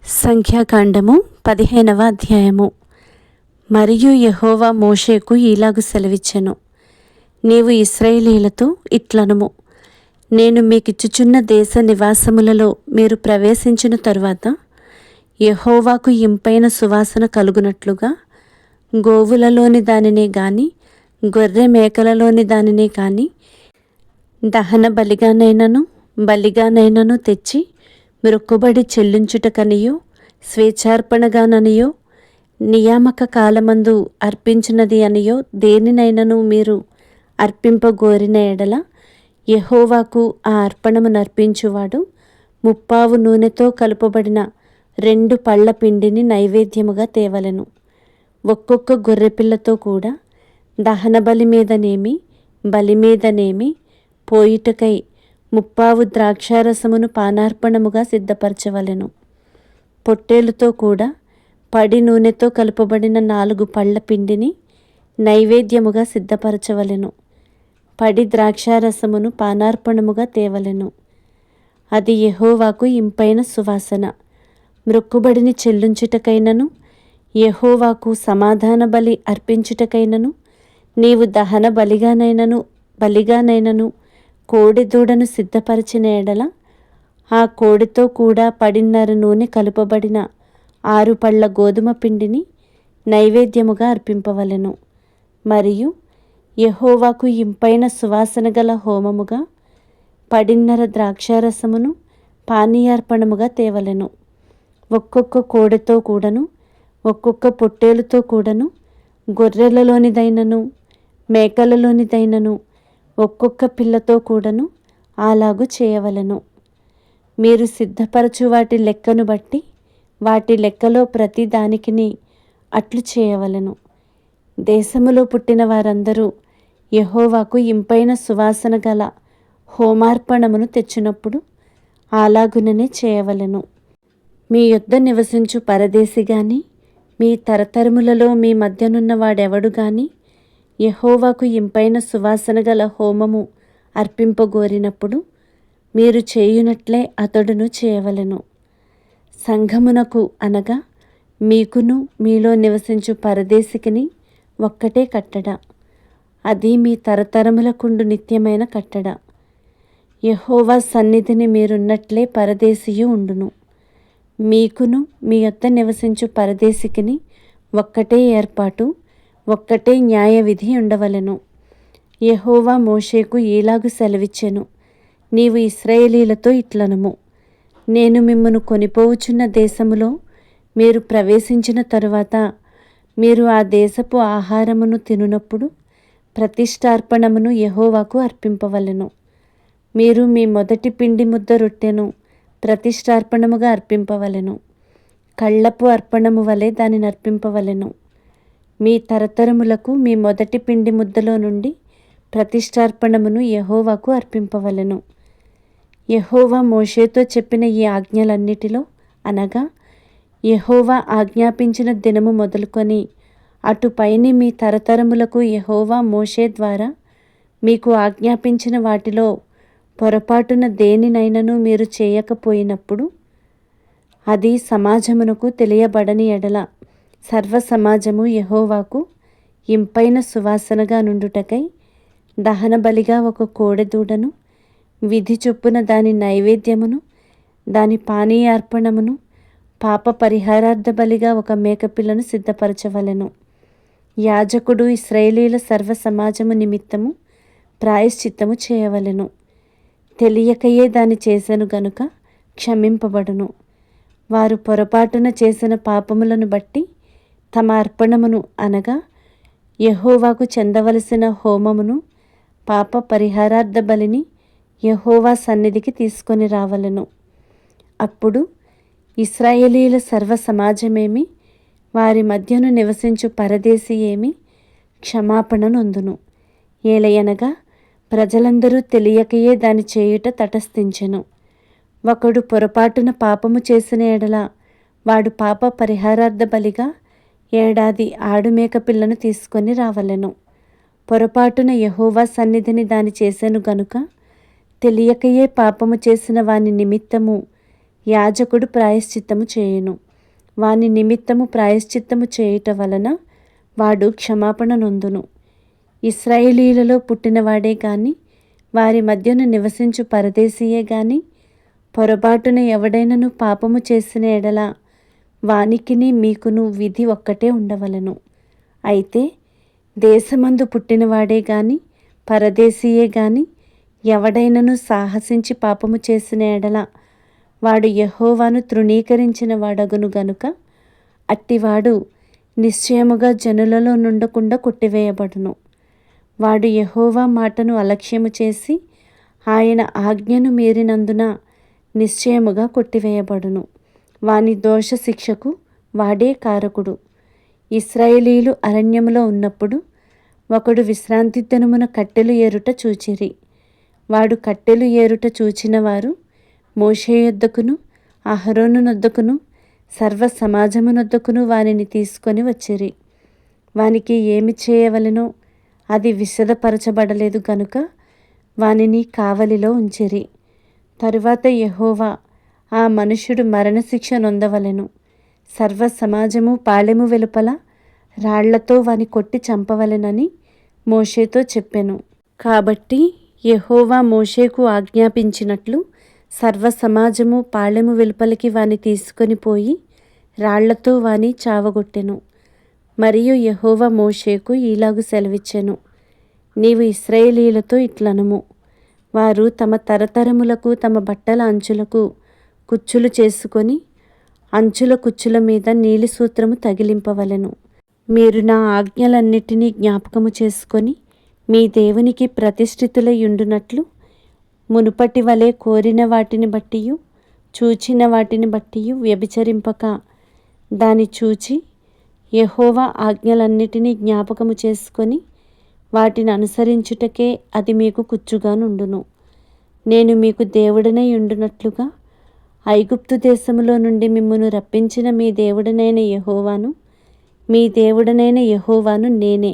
సంఖ్యాకాండము 15వ అధ్యాయము. మరియు యెహోవా మోషేకు ఈలాగు సెలవిచ్చెను, నీవు ఇశ్రాయేలీయులతో ఇట్లనుము, నేను మీకిచ్చుచున్న దేశ నివాసములలో మీరు ప్రవేశించిన తరువాత యెహోవాకు ఇంపైన సువాసన కలుగునట్లుగా గోవులలోని దానినే గాని గొర్రె మేకలలోని దానినే కాని దహన బలిగానైనను తెచ్చి మ్రొక్కుబడి చెల్లించుటకనియో స్వేచ్ఛార్పణగాననియో నియామక కాలమందు అర్పించినది అనియో దేనినైనను మీరు అర్పింపగోరిన ఎడల యెహోవాకు ఆ అర్పణము నర్పించువాడు 30 నూనెతో కలుపబడిన 2 పళ్ళ పిండిని నైవేద్యముగా తేవలెను. ఒక్కొక్క గొర్రెపిల్లతో కూడా దహన బలి మీదనేమి పోయిటకై 30 ద్రాక్షారసమును పానార్పణముగా సిద్ధపరచవలెను. పొట్టేలుతో కూడా పడి నూనెతో కలుపబడిన 4 పళ్ళ పిండిని నైవేద్యముగా సిద్ధపరచవలెను. పడి ద్రాక్షారసమును పానార్పణముగా తేవలెను. అది యెహోవాకు ఇంపైన సువాసన. మ్రొక్కుబడిని చెల్లించుటకైనను యెహోవాకు సమాధాన బలి అర్పించుటకైనను నీవు దహన బలిగానైనను కోడెదూడను సిద్ధపరిచిన ఎడల ఆ కోడెతో కూడా 10 నూనె కలుపబడిన 6 పళ్ళ గోధుమ పిండిని నైవేద్యముగా అర్పింపవలెను. మరియు యెహోవాకు ఇంపైన సువాసన గల హోమముగా 10 ద్రాక్షారసమును పానీయార్పణముగా తేవలెను. ఒక్కొక్క కోడెతో కూడను ఒక్కొక్క పొట్టేలుతో కూడను గొర్రెలలోనిదైనను మేకలలోనిదైనను ఒక్కొక్క పిల్లతో కూడను అలాగు చేయవలెను. మీరు సిద్ధపరచు వాటి లెక్కను బట్టి వాటి లెక్కలో ప్రతి దానికిని అట్లు చేయవలెను. దేశములో పుట్టిన వారందరూ యెహోవాకు ఇంపైన సువాసన గల హోమార్పణమును తెచ్చినప్పుడు అలాగుననే చేయవలెను. మీ యొద్ద నివసించు పరదేశి గాని మీ తరతరములలో మీ మధ్యనున్న వాడెవడు గాని యెహోవాకు ఇంపైన సువాసన గల హోమము అర్పింపగోరినప్పుడు మీరు చేయునట్లే అతడును చేయవలెను. సంఘమునకు అనగా మీకును మీలో నివసించు పరదేశికిని ఒక్కటే కట్టడ. అది మీ తరతరములకుండు నిత్యమైన కట్టడ. యెహోవా సన్నిధిని మీరున్నట్లే పరదేశియు ఉండును. మీకును మీ యొద్ద నివసించు పరదేశికిని ఒక్కటే ఏర్పాటు, ఒక్కటే న్యాయ విధి ఉండవలెను. యెహోవా మోషేకు ఈలాగు సెలవిచ్చెను, నీవు ఇశ్రాయేలీయులతో ఇట్లనుము, నేను మిమ్మును కొనిపోవుచున్న దేశములో మీరు ప్రవేశించిన తరువాత మీరు ఆ దేశపు ఆహారమును తినునప్పుడు ప్రతిష్ఠార్పణమును యెహోవాకు అర్పింపవలెను. మీరు మీ మొదటి పిండి ముద్ద రొట్టెను ప్రతిష్ఠార్పణముగా అర్పింపవలెను. కళ్ళపు అర్పణము వలె దానిని అర్పింపవలెను. మీ తరతరములకు మీ మొదటి పిండి ముద్దలో నుండి ప్రతిష్ఠార్పణమును యెహోవాకు అర్పింపవలెను. యెహోవా మోషేతో చెప్పిన ఈ ఆజ్ఞలన్నిటిలో అనగా యెహోవా ఆజ్ఞాపించిన దినము మొదలుకొని అటుపైని మీ తరతరములకు యెహోవా మోషే ద్వారా మీకు ఆజ్ఞాపించిన వాటిలో పొరపాటున దేనినైనను మీరు చేయకపోయినప్పుడు అది సమాజమునకు తెలియబడని ఎడల సర్వ సమాజము యెహోవాకు ఇంపైన సువాసనగా నుండుటకై దహన బలిగా ఒక కోడెదూడను, విధి చొప్పున దాని నైవేద్యమును, దాని పానీయార్పణమును, పాప పరిహారార్థ బలిగా ఒక మేకపిల్లను సిద్ధపరచవలెను. యాజకుడు ఇశ్రాయేలీయుల సర్వ సమాజము నిమిత్తము ప్రాయశ్చిత్తము చేయవలెను. తెలియకయే దాని చేసెను గనుక క్షమింపబడును. వారు పొరపాటున చేసిన పాపములను బట్టి తమ అర్పణమును అనగా యెహోవాకు చెందవలసిన హోమమును, పాప పరిహారార్థ బలిని యెహోవా సన్నిధికి తీసుకొని రావలెను. అప్పుడు ఇశ్రాయేలీయుల సర్వ సమాజమేమి వారి మధ్యను నివసించు పరదేశి ఏమి క్షమాపణ నొందును. ఏలయనగా ప్రజలందరూ తెలియకయే దాని చేయుట తటస్థించెను. ఒకడు పొరపాటున పాపము చేసిన ఎడల వాడు పాప పరిహారార్థ బలిగా 1 ఏడాది ఆడుమేక పిల్లను తీసుకొని రావలెను. పొరపాటున యెహోవా సన్నిధిని దాని చేసెను గనుక తెలియకయే పాపము చేసిన వాని నిమిత్తము యాజకుడు ప్రాయశ్చిత్తము చేయును. వాని నిమిత్తము ప్రాయశ్చిత్తము చేయుట వలన వాడు క్షమాపణ నొందును. ఇశ్రాయేలీయులలో పుట్టినవాడే గాని వారి మధ్యన నివసించు పరదేశీయే గాని పొరపాటున ఎవడైనను పాపము చేసిన ఎడల వానికిని మీకును విధి ఒక్కటే ఉండవలెను. అయితే దేశమందు పుట్టినవాడే గాని పరదేశీయే గాని ఎవడైనను సాహసించి పాపము చేసిన ఎడల వాడు యెహోవాను తృణీకరించిన వాడగును గనుక అట్టివాడు నిశ్చయముగా జనులలో నుండకుండా కొట్టివేయబడును. వాడు యెహోవా మాటను అలక్ష్యము చేసి ఆయన ఆజ్ఞను మీరినందున నిశ్చయముగా కొట్టివేయబడును. వాని దోష శిక్షకు వాడే కారకుడు. ఇశ్రాయేలీయులు అరణ్యములో ఉన్నప్పుడు ఒకడు విశ్రాంతి దినమున కట్టెలు ఏరుట చూచిరి. వాడు కట్టెలు ఏరుట చూచిన వారు మోషే యొద్దకును అహరోను నొద్దకును సర్వ సమాజమునొద్దకును వానిని తీసుకొని వచ్చిరి. వానికి ఏమి చేయవలెనో అది విశదపరచబడలేదు గనుక వానిని కావలిలో ఉంచిరి. తరువాత యెహోవా ఆ మనుష్యుడు మరణశిక్ష నొందవలెను. సర్వ సమాజము పాళెము వెలుపల రాళ్లతో వాని కొట్టి చంపవలెనని మోషేతో చెప్పెను. కాబట్టి యెహోవా మోషేకు ఆజ్ఞాపించినట్లు సర్వ సమాజము పాళెము వెలుపలికి వాని తీసుకొని పోయి రాళ్లతో వాని చావగొట్టెను. మరియు యెహోవా మోషేకు ఈలాగు సెలవిచ్చెను, నీవు ఇశ్రాయేలీయులతో ఇట్లనుము, వారు తమ తరతరములకు తమ బట్టల అంచులకు కుచ్చులు చేసుకొని అంచుల కుచ్చుల మీద నీలి సూత్రము తగిలింపవలెను. మీరు నా ఆజ్ఞలన్నిటినీ జ్ఞాపకము చేసుకొని మీ దేవునికి ప్రతిష్ఠితులయుండునట్లు మునుపటి వలె కోరిన వాటిని బట్టియు చూచిన వాటిని బట్టియు వ్యభిచరింపక దాని చూచి యెహోవా ఆజ్ఞలన్నిటినీ జ్ఞాపకము చేసుకొని వాటిని అనుసరించుటకే అది మీకు కుచ్చుగా నుండును. నేను మీకు దేవుడనై ఉండునట్లుగా ఐగుప్తు దేశములో నుండి మిమ్మును రప్పించిన మీ దేవుడనైన యెహోవాను నేనే.